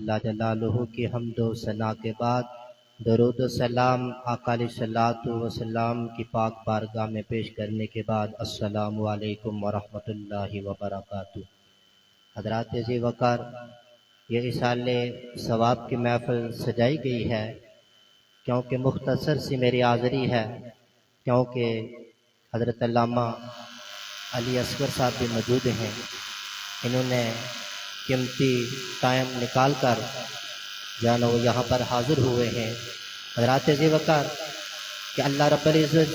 اللہ جلالہ کی حمد و ثنا کے بعد درود و سلام آقا علیہ الصلوۃ والسلام کی پاک بارگاہ میں پیش کرنے کے بعد السلام علیکم ورحمۃ اللہ وبرکاتہ۔ حضرات عزیز وقار، یہ اصال ثواب کی محفل سجائی گئی ہے کیونکہ مختصر سی میری حاضری ہے، کیونکہ حضرت علامہ علی اصغر صاحب بھی موجود ہیں۔ انہوں نے قیمتی ٹائم نکال کر جانا وہ یہاں پر حاضر ہوئے ہیں۔ حضرات عزیز وقار، کہ اللہ رب العزت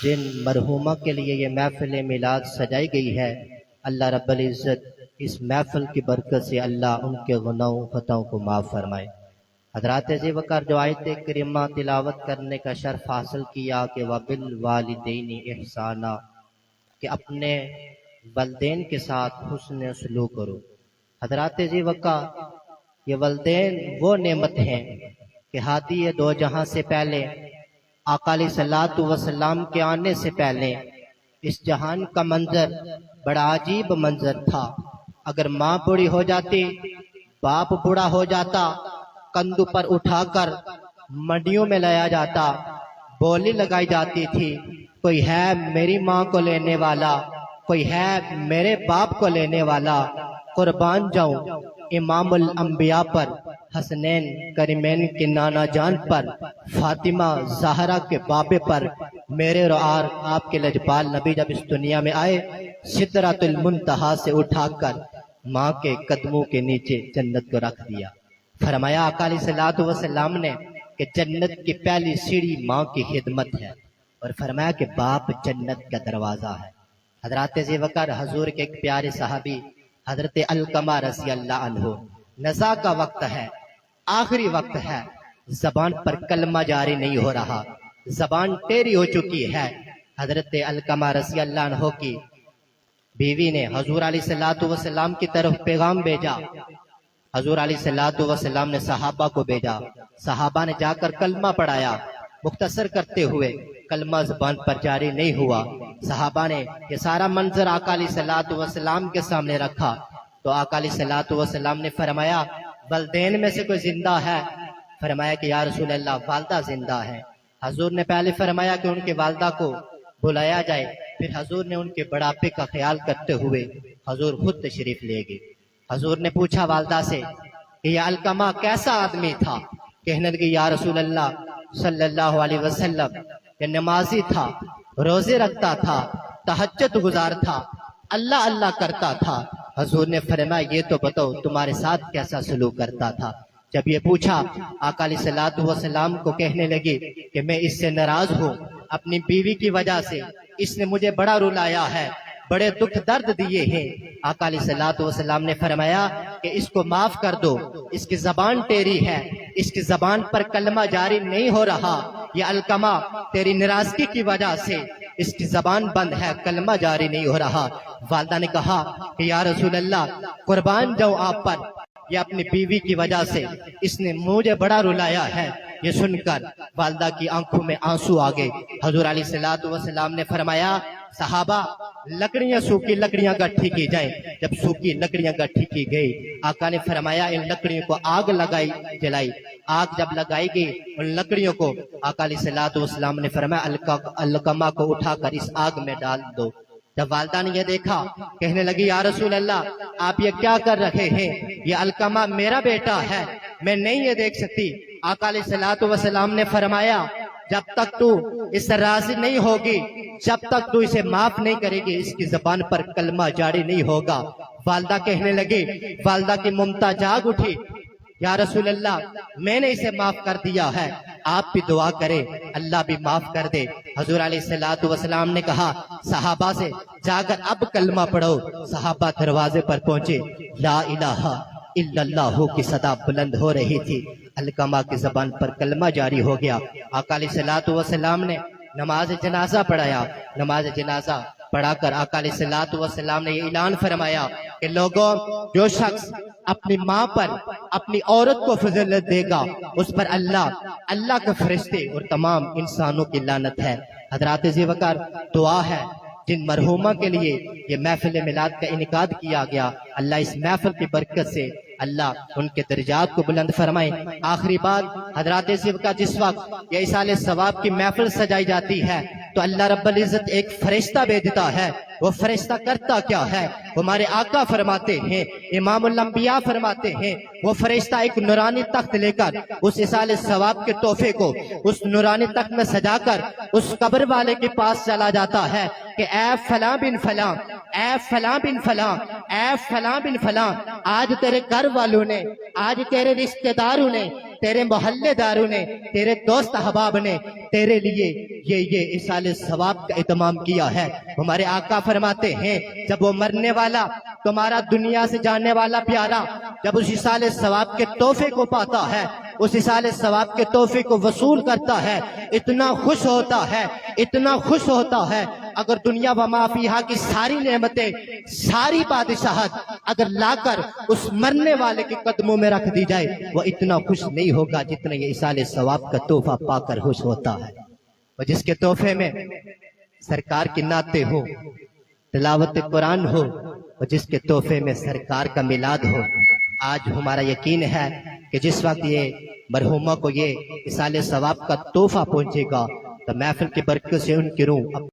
جن مرحومہ کے لیے یہ محفل میلاد سجائی گئی ہے، اللہ رب العزت اس محفل کی برکت سے اللہ ان کے گناہوں خطاؤں کو معاف فرمائے۔ حضرات عزیز وقار، جو آیت کریمہ تلاوت کرنے کا شرف حاصل کیا کہ وَبِالْوَالِدَيْنِ إِحْسَانًا، کہ اپنے والدین کے ساتھ حسن سلوک کرو۔ حضرات عزیز وقار، یہ والدین وہ نعمت ہیں کہ ہادی دو جہاں سے پہلے آقا علیہ الصلوۃ والسلام کے آنے سے پہلے اس جہان کا منظر بڑا عجیب منظر تھا۔ اگر ماں بوڑھی ہو جاتی، باپ بوڑھا ہو جاتا، کندھوں پر اٹھا کر منڈیوں میں لایا جاتا، بولی لگائی جاتی تھی، کوئی ہے میری ماں کو لینے والا، کوئی ہے میرے باپ کو لینے والا، قربان جاؤں امام الانبیاء پر، حسنین کریمین کے نانا جان پر، فاطمہ زہرا کے بابے پر، میرے اور آپ کے لجپال نبی جب اس دنیا میں آئے، سدرۃ المنتہا سے اٹھا کر ماں کے قدموں کے نیچے جنت کو رکھ دیا۔ فرمایا آقا علیہ الصلوۃ والسلام نے کہ جنت کی پہلی سیڑھی ماں کی خدمت ہے، اور فرمایا کہ باپ جنت کا دروازہ ہے۔ حضرات عزیز وقار، حضور کے ایک پیارے صحابی حضرت علقمہ رضی اللہ عنہ، نزا کا وقت ہے، آخری وقت ہے، زبان پر کلمہ جاری نہیں ہو رہا، زبان ٹیری ہو چکی ہے۔ حضرت علقمہ رضی اللہ عنہ کی بیوی نے حضور علیہ الصلوۃ والسلام کی طرف پیغام بھیجا۔ حضور علیہ الصلوۃ والسلام نے صحابہ کو بھیجا، صحابہ نے جا کر کلمہ پڑھایا، مختصر کرتے ہوئے کلمہ زبان پر جاری نہیں ہوا۔ صحابہ نے یہ سارا منظر آقا علیہ الصلوۃ والسلام کے سامنے رکھا تو آقا علیہ الصلوۃ والسلام نے فرمایا والدین میں سے کوئی زندہ ہے؟ فرمایا کہ یا رسول اللہ والدہ زندہ ہے۔ حضور نے پہلے فرمایا کہ ان کے والدہ کو بلایا جائے، پھر حضور نے ان کے بڑھاپے کا خیال کرتے ہوئے حضور خود تشریف لے گئے۔ حضور نے پوچھا والدہ سے کہ یہ علقمہ کیسا آدمی تھا؟ کہنے لگے یا رسول اللہ صلی اللہ علیہ وسلم کہ نمازی تھا، روزے رکھتا تھا، تہجد گزار تھا، اللہ اللہ کرتا تھا۔ حضور نے فرمایا یہ تو بتاؤ تمہارے ساتھ کیسا سلوک کرتا تھا؟ جب یہ پوچھا، آقا علیہ الصلوۃ والسلام کو کہنے لگے کہ میں اس سے ناراض ہوں اپنی بیوی کی وجہ سے، اس نے مجھے بڑا رلایا ہے، بڑے دکھ درد دیے ہیں۔ آقا علیہ الصلوۃ والسلام نے فرمایا کہ اس کو معاف کر دو، اس کی زبان ٹیری ہے، اس کی زبان پر کلمہ جاری نہیں ہو رہا، یہ علقمہ تیری ناراضگی کی وجہ سے اس کی زبان بند ہے، کلمہ جاری نہیں ہو رہا۔ والدہ نے کہا کہ یا رسول اللہ قربان جاؤں آپ پر، یہ اپنی بیوی کی وجہ سے اس نے مجھے بڑا رلایا ہے۔ یہ سن کر والدہ کی آنکھوں میں آنسو آ گئے۔ حضور علیہ الصلوۃ والسلام نے فرمایا صحابہ لکڑیاں سوکھی لکڑیاں گٹھی کی جائیں۔ جب سوکھی لکڑیاں گٹھی کی گئی، آقا نے فرمایا ان لکڑیوں کو آگ لگائی جلائی۔ آگ جب لگائی گئی ان لکڑیوں کو آقا علیہ الصلوۃ والسلام نے فرمایا علقمہ کو اٹھا کر اس آگ میں ڈال دو۔ جب والدہ نے یہ دیکھا کہنے لگی یا رسول اللہ آپ یہ کیا کر رہے ہیں؟ یہ علقمہ میرا بیٹا ہے، میں نہیں یہ دیکھ سکتی۔ آقا علیہ الصلوۃ والسلام نے فرمایا جب تک تو اس سے راضی نہیں ہوگی، جب تک تو اسے معاف نہیں کرے گی، اس کی زبان پر کلمہ جاری نہیں ہوگا۔ والدہ کہنے لگی، والدہ کی ممتا جاگ اٹھی، یا رسول اللہ میں نے اسے معاف کر دیا ہے، آپ بھی دعا کریں اللہ بھی معاف کر دے۔ حضور علیہ الصلوۃ والسلام نے کہا صحابہ سے جا کر اب کلمہ پڑھو۔ صحابہ دروازے پر پہنچے، لا الہ الا اللہ کی صدا بلند ہو رہی تھی، علقمہ کی زبان پر کلمہ جاری ہو گیا۔ آقا علیہ الصلوۃ والسلام نے نماز جنازہ پڑھایا۔ نماز جنازہ پڑھا کر آقا علیہ الصلوۃ والسلام نے یہ اعلان فرمایا کہ لوگوں جو شخص اپنی ماں پر اپنی عورت کو فضیلت دے گا اس پر اللہ کے فرشتے اور تمام انسانوں کی لعنت ہے۔ حضرات عزیز وقار، دعا ہے جن مرحومہ کے لیے یہ محفل میلاد کا انعقاد کیا گیا، اللہ اس محفل کی برکت سے اللہ ان کے درجات کو بلند فرمائے۔ آخری بات حضرات کا جس وقت یہ ایصال ثواب کی محفل سجائی جاتی ہے تو اللہ رب العزت ایک فرشتہ بھیجتا ہے۔ وہ فرشتہ کرتا کیا ہے؟ ہمارے آقا فرماتے ہیں، امام الانبیاء فرماتے ہیں، وہ فرشتہ ایک نورانی تخت لے کر اس ایصال ثواب کے تحفے کو اس نورانی تخت میں سجا کر اس قبر والے کے پاس چلا جاتا ہے کہ اے فلاں بن فلاں، اے فلاں بن فلاں، اے فلاں بن فلاں، آج تیرے گھر والوں نے، آج تیرے رشتہ داروں نے، تیرے محلے داروں نے، تیرے دوست احباب نے تیرے لیے یہ ایصال ثواب کا اہتمام کیا ہے۔ ہمارے آقا فرماتے ہیں جب وہ مرنے والا، تمہارا دنیا سے جانے والا پیارا، جب اس ایصال ثواب کے تحفے کو پاتا ہے، اس ایصال ثواب کے تحفے کو وصول کرتا ہے، اتنا خوش ہوتا ہے، اتنا خوش ہوتا ہے، اگر دنیا و ما فیہا کی ساری نعمتیں، ساری بادشاہت اگر لا کر اس مرنے والے کے قدموں میں رکھ دی جائے، وہ اتنا خوش نہیں ہوگا جتنا یہ ایصال ثواب کا تحفہ پا کر خوش ہوتا ہے۔ اور جس کے تحفے میں سرکار کی نعتیں ہو، تلاوت قرآن ہو، اور جس کے تحفے میں سرکار کا میلاد ہو، آج ہمارا یقین ہے کہ جس وقت یہ مرحومہ کو یہ ایصال ثواب کا تحفہ پہنچے گا تو محفل کی برکت سے ان کی روح